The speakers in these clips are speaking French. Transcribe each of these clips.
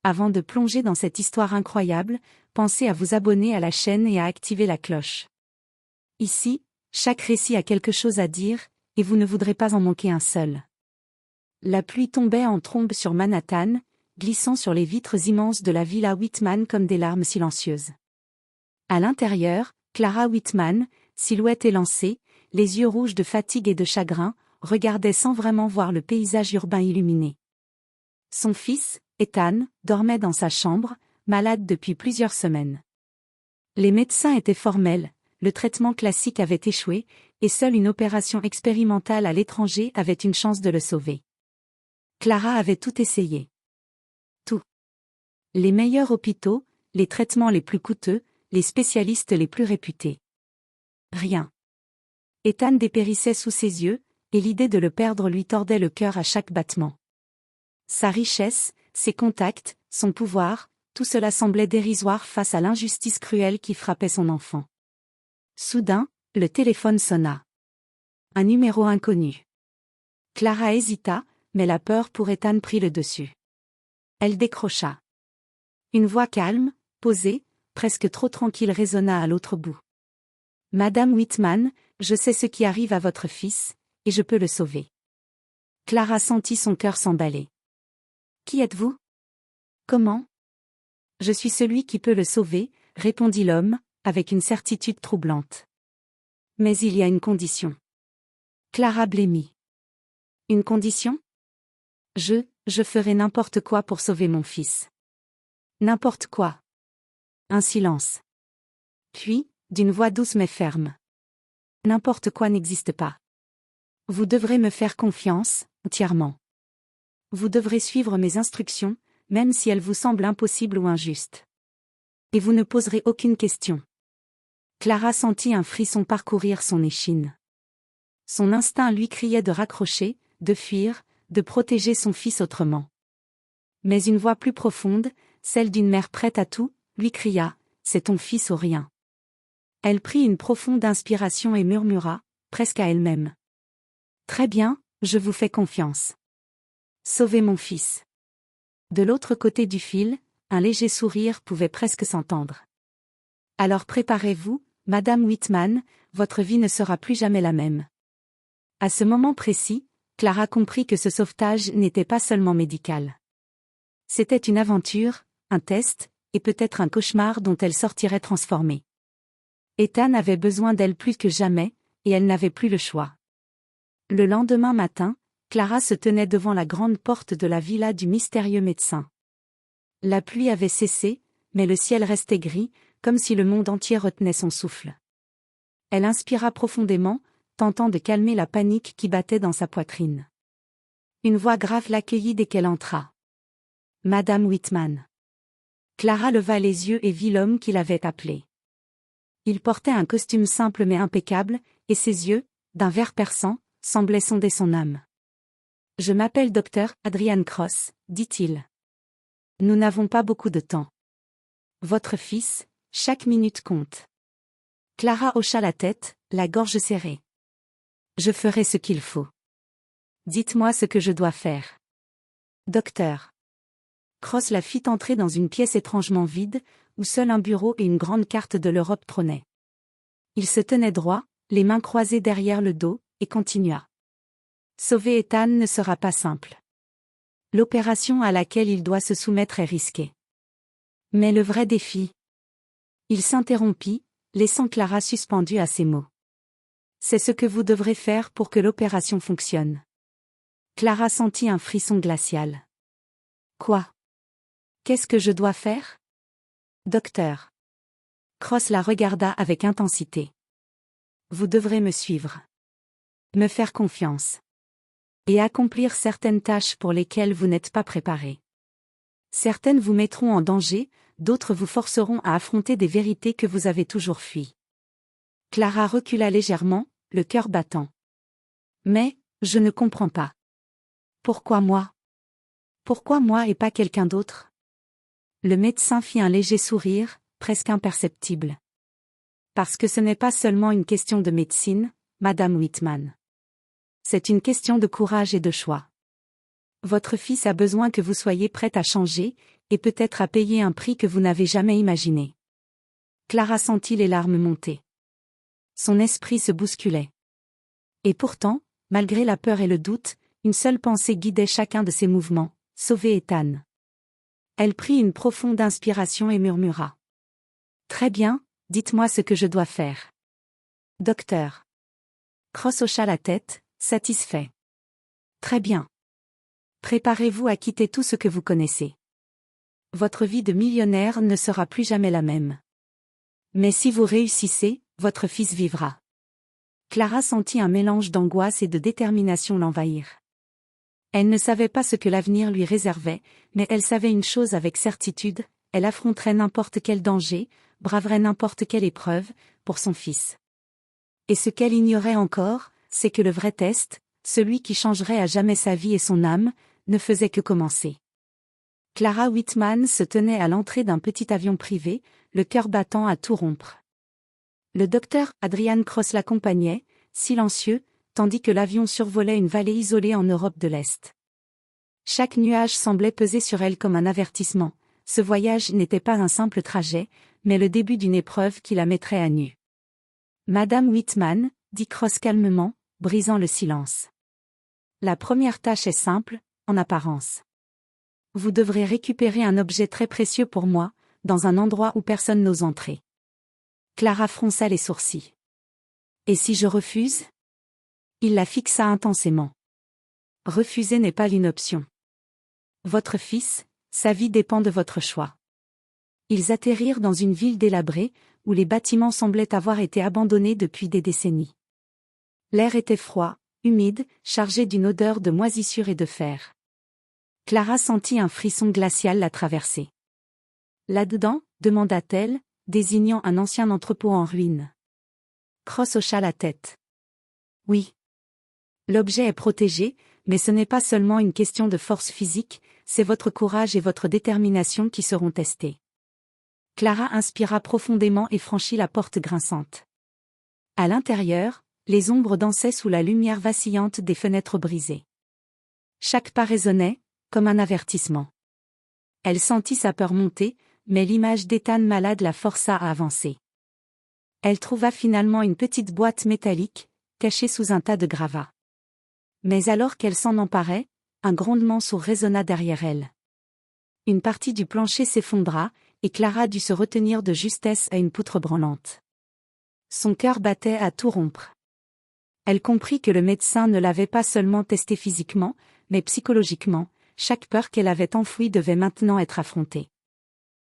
Avant de plonger dans cette histoire incroyable, pensez à vous abonner à la chaîne et à activer la cloche. Ici, chaque récit a quelque chose à dire, et vous ne voudrez pas en manquer un seul. La pluie tombait en trombe sur Manhattan, glissant sur les vitres immenses de la villa Whitman comme des larmes silencieuses. À l'intérieur, Clara Whitman, silhouette élancée, les yeux rouges de fatigue et de chagrin, regardait sans vraiment voir le paysage urbain illuminé. Son fils, Ethan, dormait dans sa chambre, malade depuis plusieurs semaines. Les médecins étaient formels, le traitement classique avait échoué, et seule une opération expérimentale à l'étranger avait une chance de le sauver. Clara avait tout essayé. Tout. Les meilleurs hôpitaux, les traitements les plus coûteux, les spécialistes les plus réputés. Rien. Ethan dépérissait sous ses yeux, et l'idée de le perdre lui tordait le cœur à chaque battement. Sa richesse, ses contacts, son pouvoir, tout cela semblait dérisoire face à l'injustice cruelle qui frappait son enfant. Soudain, le téléphone sonna. Un numéro inconnu. Clara hésita, mais la peur pour Ethan prit le dessus. Elle décrocha. Une voix calme, posée, presque trop tranquille résonna à l'autre bout. « Madame Whitman, je sais ce qui arrive à votre fils, et je peux le sauver. » Clara sentit son cœur s'emballer. « Qui êtes-vous ? Comment ? » « Je suis celui qui peut le sauver, » répondit l'homme, avec une certitude troublante. « Mais il y a une condition. » Clara blêmit. « Une condition ? Je ferai n'importe quoi pour sauver mon fils. » « N'importe quoi. » Un silence. Puis, d'une voix douce mais ferme. « N'importe quoi n'existe pas. Vous devrez me faire confiance, entièrement. Vous devrez suivre mes instructions, même si elles vous semblent impossibles ou injustes. Et vous ne poserez aucune question. » Clara sentit un frisson parcourir son échine. Son instinct lui criait de raccrocher, de fuir, de protéger son fils autrement. Mais une voix plus profonde, celle d'une mère prête à tout, lui cria « C'est ton fils ou rien. » Elle prit une profonde inspiration et murmura, presque à elle-même. « Très bien, je vous fais confiance. Sauvez mon fils. » De l'autre côté du fil, un léger sourire pouvait presque s'entendre. « Alors préparez-vous, Madame Whitman, votre vie ne sera plus jamais la même. » À ce moment précis, Clara comprit que ce sauvetage n'était pas seulement médical. C'était une aventure, un test, et peut-être un cauchemar dont elle sortirait transformée. Ethan avait besoin d'elle plus que jamais, et elle n'avait plus le choix. Le lendemain matin, Clara se tenait devant la grande porte de la villa du mystérieux médecin. La pluie avait cessé, mais le ciel restait gris, comme si le monde entier retenait son souffle. Elle inspira profondément, tentant de calmer la panique qui battait dans sa poitrine. Une voix grave l'accueillit dès qu'elle entra. « Madame Whitman. » Clara leva les yeux et vit l'homme qui l'avait appelée. Il portait un costume simple mais impeccable, et ses yeux, d'un vert perçant, semblaient sonder son âme. « Je m'appelle Dr. Adrian Cross, » dit-il. « Nous n'avons pas beaucoup de temps. Votre fils, chaque minute compte. » Clara hocha la tête, la gorge serrée. « Je ferai ce qu'il faut. Dites-moi ce que je dois faire. » Docteur. Cross la fit entrer dans une pièce étrangement vide, où seul un bureau et une grande carte de l'Europe trônaient. Il se tenait droit, les mains croisées derrière le dos, et continua. Sauver Ethan ne sera pas simple. L'opération à laquelle il doit se soumettre est risquée. Mais le vrai défi... Il s'interrompit, laissant Clara suspendue à ces mots. C'est ce que vous devrez faire pour que l'opération fonctionne. Clara sentit un frisson glacial. Quoi ? Qu'est-ce que je dois faire ? Docteur. Cross la regarda avec intensité. Vous devrez me suivre. Me faire confiance. Et accomplir certaines tâches pour lesquelles vous n'êtes pas préparé. Certaines vous mettront en danger, d'autres vous forceront à affronter des vérités que vous avez toujours fuies. Clara recula légèrement, le cœur battant. Mais, je ne comprends pas. Pourquoi moi ? Pourquoi moi et pas quelqu'un d'autre ? Le médecin fit un léger sourire, presque imperceptible. Parce que ce n'est pas seulement une question de médecine, Madame Whitman. C'est une question de courage et de choix. Votre fils a besoin que vous soyez prête à changer, et peut-être à payer un prix que vous n'avez jamais imaginé. Clara sentit les larmes monter. Son esprit se bousculait. Et pourtant, malgré la peur et le doute, une seule pensée guidait chacun de ses mouvements, sauver Ethan. Elle prit une profonde inspiration et murmura. Très bien, dites-moi ce que je dois faire. Docteur. Cross hocha la tête, satisfait. Très bien. Préparez-vous à quitter tout ce que vous connaissez. Votre vie de millionnaire ne sera plus jamais la même. Mais si vous réussissez, votre fils vivra. Clara sentit un mélange d'angoisse et de détermination l'envahir. Elle ne savait pas ce que l'avenir lui réservait, mais elle savait une chose avec certitude, elle affronterait n'importe quel danger, braverait n'importe quelle épreuve, pour son fils. Et ce qu'elle ignorait encore, c'est que le vrai test, celui qui changerait à jamais sa vie et son âme, ne faisait que commencer. Clara Whitman se tenait à l'entrée d'un petit avion privé, le cœur battant à tout rompre. Le docteur Adrian Cross l'accompagnait, silencieux, tandis que l'avion survolait une vallée isolée en Europe de l'Est. Chaque nuage semblait peser sur elle comme un avertissement. Ce voyage n'était pas un simple trajet, mais le début d'une épreuve qui la mettrait à nu. Madame Whitman, dit Cross calmement, brisant le silence. La première tâche est simple, en apparence. Vous devrez récupérer un objet très précieux pour moi, dans un endroit où personne n'ose entrer. Clara fronça les sourcils. Et si je refuse ? Il la fixa intensément. Refuser n'est pas une option. Votre fils, sa vie dépend de votre choix. Ils atterrirent dans une ville délabrée, où les bâtiments semblaient avoir été abandonnés depuis des décennies. L'air était froid, humide, chargé d'une odeur de moisissure et de fer. Clara sentit un frisson glacial la traverser. Là-dedans, demanda-t-elle, désignant un ancien entrepôt en ruine. Cross hocha la tête. Oui. L'objet est protégé, mais ce n'est pas seulement une question de force physique, c'est votre courage et votre détermination qui seront testés. Clara inspira profondément et franchit la porte grinçante. À l'intérieur, les ombres dansaient sous la lumière vacillante des fenêtres brisées. Chaque pas résonnait, comme un avertissement. Elle sentit sa peur monter, mais l'image d'Ethan malade la força à avancer. Elle trouva finalement une petite boîte métallique, cachée sous un tas de gravats. Mais alors qu'elle s'en emparait, un grondement sourd résonna derrière elle. Une partie du plancher s'effondra, et Clara dut se retenir de justesse à une poutre branlante. Son cœur battait à tout rompre. Elle comprit que le médecin ne l'avait pas seulement testée physiquement, mais psychologiquement, chaque peur qu'elle avait enfouie devait maintenant être affrontée.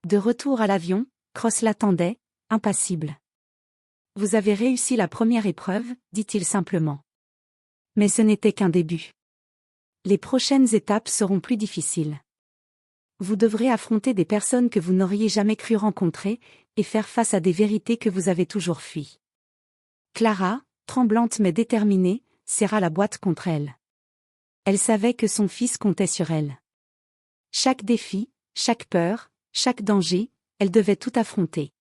De retour à l'avion, Cross l'attendait, impassible. Vous avez réussi la première épreuve, dit-il simplement. Mais ce n'était qu'un début. Les prochaines étapes seront plus difficiles. Vous devrez affronter des personnes que vous n'auriez jamais cru rencontrer, et faire face à des vérités que vous avez toujours fuies. Clara, tremblante mais déterminée, serra la boîte contre elle. Elle savait que son fils comptait sur elle. Chaque défi, chaque peur, chaque danger, elle devait tout affronter.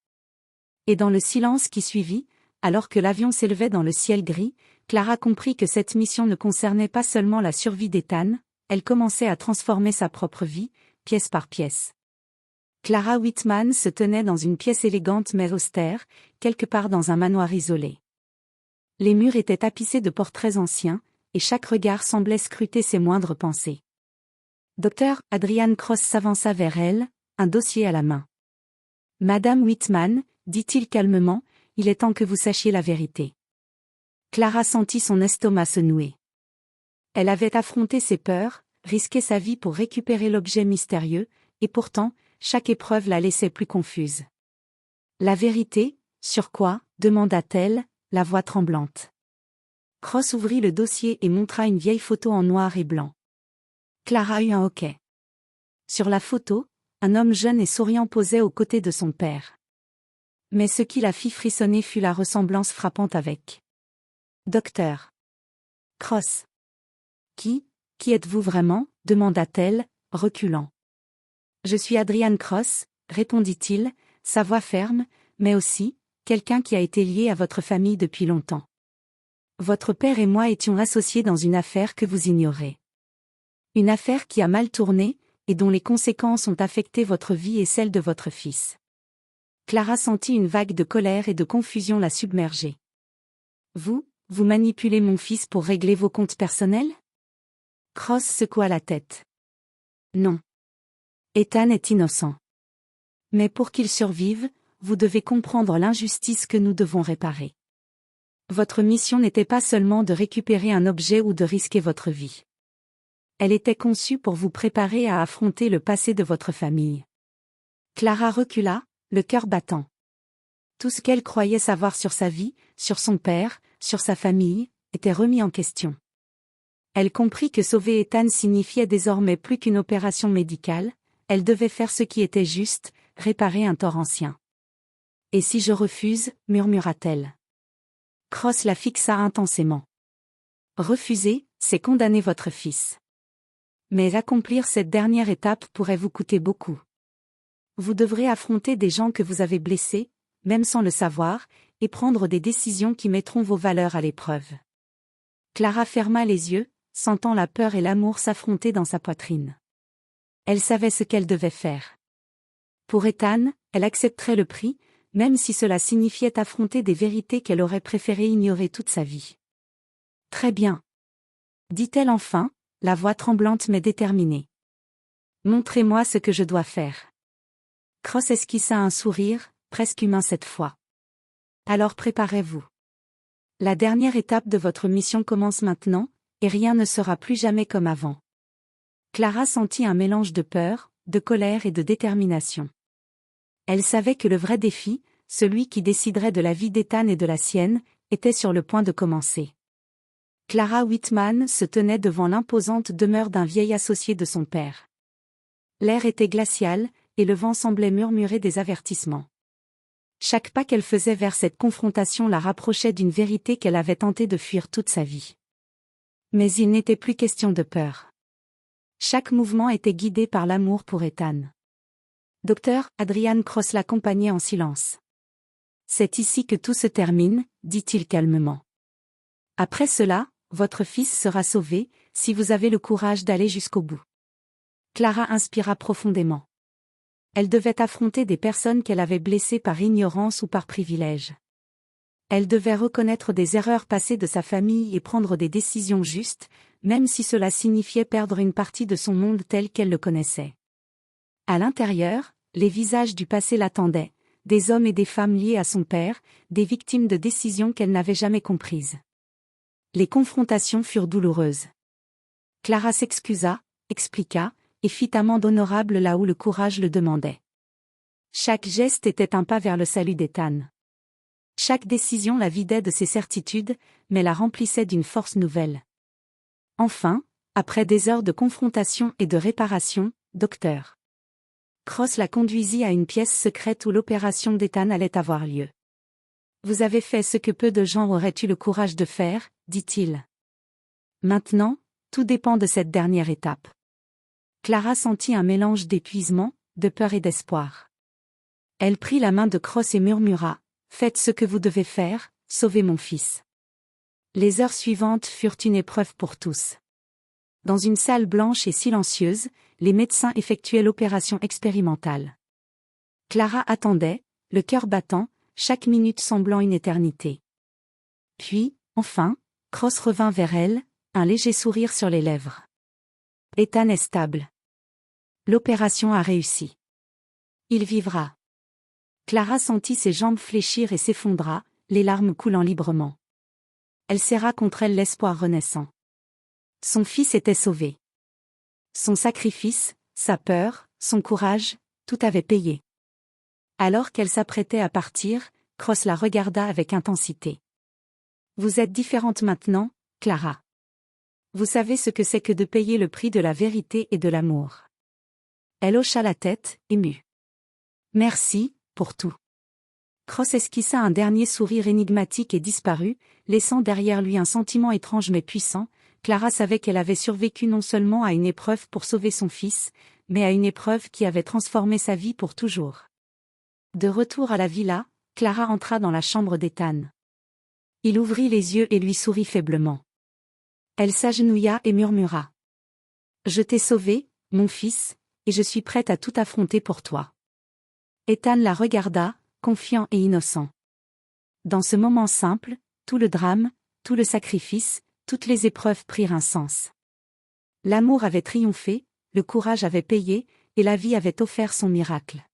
Et dans le silence qui suivit, alors que l'avion s'élevait dans le ciel gris, Clara comprit que cette mission ne concernait pas seulement la survie d'Ethan, elle commençait à transformer sa propre vie, pièce par pièce. Clara Whitman se tenait dans une pièce élégante mais austère, quelque part dans un manoir isolé. Les murs étaient tapissés de portraits anciens, et chaque regard semblait scruter ses moindres pensées. Dr. Adrian Cross s'avança vers elle, un dossier à la main. « Madame Whitman, dit-il calmement, il est temps que vous sachiez la vérité. » Clara sentit son estomac se nouer. Elle avait affronté ses peurs, risqué sa vie pour récupérer l'objet mystérieux, et pourtant, chaque épreuve la laissait plus confuse. « La vérité, sur quoi ?» demanda-t-elle, la voix tremblante. Cross ouvrit le dossier et montra une vieille photo en noir et blanc. Clara eut un hoquet. Sur la photo, un homme jeune et souriant posait aux côtés de son père. Mais ce qui la fit frissonner fut la ressemblance frappante avec Docteur Cross. Qui êtes-vous vraiment ? demanda-t-elle, reculant. Je suis Adrian Cross, répondit-il, sa voix ferme, mais aussi, quelqu'un qui a été lié à votre famille depuis longtemps. Votre père et moi étions associés dans une affaire que vous ignorez. Une affaire qui a mal tourné, et dont les conséquences ont affecté votre vie et celle de votre fils. Clara sentit une vague de colère et de confusion la submerger. Vous manipulez mon fils pour régler vos comptes personnels? Cross secoua la tête. Non. Ethan est innocent. Mais pour qu'il survive, vous devez comprendre l'injustice que nous devons réparer. Votre mission n'était pas seulement de récupérer un objet ou de risquer votre vie. Elle était conçue pour vous préparer à affronter le passé de votre famille. Clara recula, le cœur battant. Tout ce qu'elle croyait savoir sur sa vie, sur son père, sur sa famille, était remis en question. Elle comprit que sauver Ethan signifiait désormais plus qu'une opération médicale, elle devait faire ce qui était juste, réparer un tort ancien. « Et si je refuse » murmura-t-elle. Cross la fixa intensément. « Refuser, c'est condamner votre fils. Mais accomplir cette dernière étape pourrait vous coûter beaucoup. Vous devrez affronter des gens que vous avez blessés, même sans le savoir, et prendre des décisions qui mettront vos valeurs à l'épreuve. » Clara ferma les yeux, sentant la peur et l'amour s'affronter dans sa poitrine. Elle savait ce qu'elle devait faire. Pour Ethan, elle accepterait le prix, même si cela signifiait affronter des vérités qu'elle aurait préféré ignorer toute sa vie. « Très bien. » dit-elle enfin, la voix tremblante mais déterminée. « Montrez-moi ce que je dois faire. » Cross esquissa un sourire, presque humain cette fois. « Alors préparez-vous. La dernière étape de votre mission commence maintenant, et rien ne sera plus jamais comme avant. » Clara sentit un mélange de peur, de colère et de détermination. Elle savait que le vrai défi, celui qui déciderait de la vie d'Ethan et de la sienne, était sur le point de commencer. Clara Whitman se tenait devant l'imposante demeure d'un vieil associé de son père. L'air était glacial, et le vent semblait murmurer des avertissements. Chaque pas qu'elle faisait vers cette confrontation la rapprochait d'une vérité qu'elle avait tenté de fuir toute sa vie. Mais il n'était plus question de peur. Chaque mouvement était guidé par l'amour pour Ethan. Docteur Adrian Cross l'accompagnait en silence. « C'est ici que tout se termine, » dit-il calmement. « Après cela, votre fils sera sauvé, si vous avez le courage d'aller jusqu'au bout. » Clara inspira profondément. Elle devait affronter des personnes qu'elle avait blessées par ignorance ou par privilège. Elle devait reconnaître des erreurs passées de sa famille et prendre des décisions justes, même si cela signifiait perdre une partie de son monde tel qu'elle le connaissait. À l'intérieur, les visages du passé l'attendaient, des hommes et des femmes liés à son père, des victimes de décisions qu'elle n'avait jamais comprises. Les confrontations furent douloureuses. Clara s'excusa, expliqua, et fit amende honorable là où le courage le demandait. Chaque geste était un pas vers le salut d'Ethan. Chaque décision la vidait de ses certitudes, mais la remplissait d'une force nouvelle. Enfin, après des heures de confrontation et de réparation, Dr. Cross la conduisit à une pièce secrète où l'opération d'Ethan allait avoir lieu. « Vous avez fait ce que peu de gens auraient eu le courage de faire, » dit-il. Maintenant, tout dépend de cette dernière étape. Clara sentit un mélange d'épuisement, de peur et d'espoir. Elle prit la main de Cross et murmura, « Faites ce que vous devez faire, sauvez mon fils. » Les heures suivantes furent une épreuve pour tous. Dans une salle blanche et silencieuse, les médecins effectuaient l'opération expérimentale. Clara attendait, le cœur battant, chaque minute semblant une éternité. Puis, enfin, Cross revint vers elle, un léger sourire sur les lèvres. « Ethan est stable. L'opération a réussi. Il vivra. » Clara sentit ses jambes fléchir et s'effondra, les larmes coulant librement. Elle serra contre elle l'espoir renaissant. Son fils était sauvé. Son sacrifice, sa peur, son courage, tout avait payé. Alors qu'elle s'apprêtait à partir, Cross la regarda avec intensité. « Vous êtes différente maintenant, Clara. Vous savez ce que c'est que de payer le prix de la vérité et de l'amour. » Elle hocha la tête, émue. « Merci, pour tout. » Cross esquissa un dernier sourire énigmatique et disparut, laissant derrière lui un sentiment étrange mais puissant. Clara savait qu'elle avait survécu non seulement à une épreuve pour sauver son fils, mais à une épreuve qui avait transformé sa vie pour toujours. De retour à la villa, Clara entra dans la chambre d'Ethan. Il ouvrit les yeux et lui sourit faiblement. Elle s'agenouilla et murmura. « Je t'ai sauvé, mon fils, et je suis prête à tout affronter pour toi. Ethan la regarda, confiant et innocent. Dans ce moment simple, tout le drame, tout le sacrifice, toutes les épreuves prirent un sens. L'amour avait triomphé, le courage avait payé, et la vie avait offert son miracle.